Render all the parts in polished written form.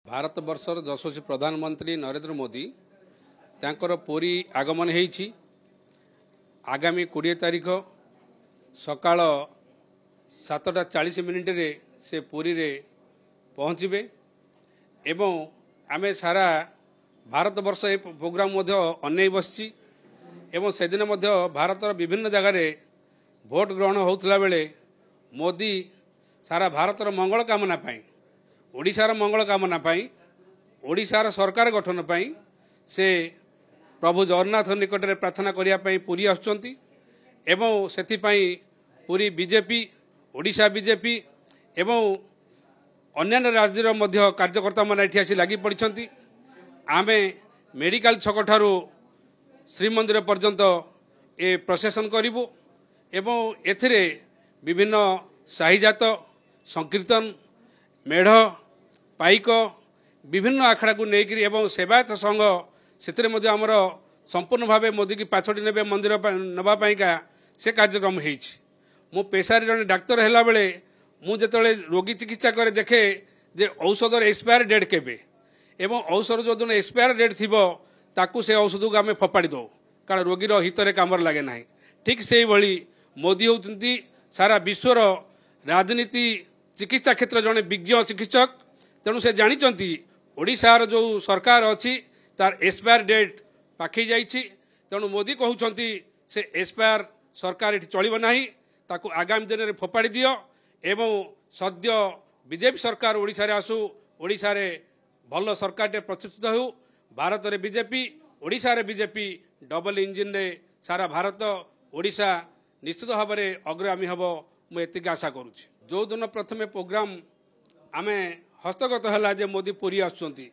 भारत वर्षर यशस्वी प्रधानमंत्री नरेंद्र मोदी तांकर पुरी आगमन होईछि। आगामी 20 तारीख सकाळ 7:40 रे से पुरी रे पहुँचे एवं आमे सारा भारत वर्ष ए प्रोग्राम मध्य अनै बसछि एवं से दिन मध्य भारतर विभिन्न जगार भोट ग्रहण होउतला बेले मोदी सारा भारतर मंगल कामना पाई ओडिशार मंगल कामना पाई ओडिशार सरकार गठन पाई से प्रभु जगन्नाथ निकट में प्रार्थना करने पुरी आसुचंती एवं सेथिपाई पुरी बीजेपी ओडिशा बीजेपी एवं अन्य राज्यर मध्य कार्यकर्ता मान एठी आसी लागि पड़िछंती। आमे मेडिकल छक ठारू श्रीमंदिर पर्यंत ए प्रोसेसन करिवो एवं एथिरे विभिन्न साहिजात संकीर्तन मेढ़ पाइक विभिन्न आखड़ा को लेकर एवं सेवायत संघ से आमर संपूर्ण भाव मोदी की पाछड़ी ने मंदिर नवापाइका से कार्यक्रम हो पेशार जन डाक्तर है बेले मुझे रोगी चिकित्सा करे देखे जे औषधर एक्सपायर डेट केबे एवं औषध जो दिन एक्सपायर डेट थी ताकू से औषध को आम फोपाड़ी दो कारण रोगीर हितरे कामर लगे ना। ठीक से भली मोदी होती सारा विश्वर राजनीति चिकित्सा क्षेत्र जड़े विज्ञ चिकित्सक तेणु से जानी ओडिशार जो सरकार अच्छी तार एक्सपायर डेट पाखी जाइछि तेणु मोदी कहउछंती से एक्सपायर सरकार ये चलिब नाही ताकू आगामी दिन में फोपाड़ी दियो एवं सद्य बीजेपी सरकार ओडिशा रे आसु ओडिशा रे भल सरकार टे प्रतिष्ठित हो भारत रे बीजेपी ओडिशा रे बीजेपी डबल इंजिन रे सारा भारत ओडिशा निश्चित भाव में अग्रगामी हम मुझे आशा करुच्ची। जो दिन प्रथम प्रोग्राम आमे हस्तगत है जे मोदी पुरी आसुचंती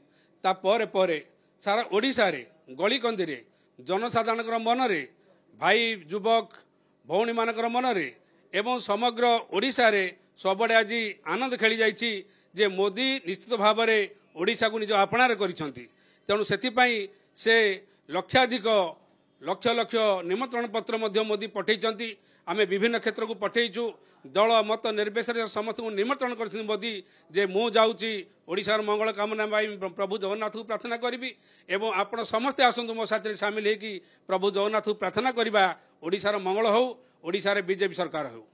ता परे परे सारा ओडिशा रे गली कंदी रे जनसाधारण मन रे भाई युवक भौणी मानकर मन रे एवं समग्र ओडिशा रे सबडे आज आनंद खेली जाइछि जे मोदी निश्चित भाव में ओडिशा को निज आपणार करिसंती तेणु सेथिपाई से लक्षाधिक लक्ष लक्ष निमंत्रण पत्र मध्य मोदी पठेइचंती। आमे विभिन्न क्षेत्र को पठेइछु दल मत निर्विशेष समस्त को निमंत्रण कर मोदी जे मु जाऊँगी ओडिशार मंगल कामना प्रभु जगन्नाथ को प्रार्थना करी एवं आपण समस्ते आसतु मो साथी सामिल होगी प्रभु जगन्नाथ को प्रार्थना करवा ओडिशार मंगल हो ओडिशार बीजेपी सरकार हो।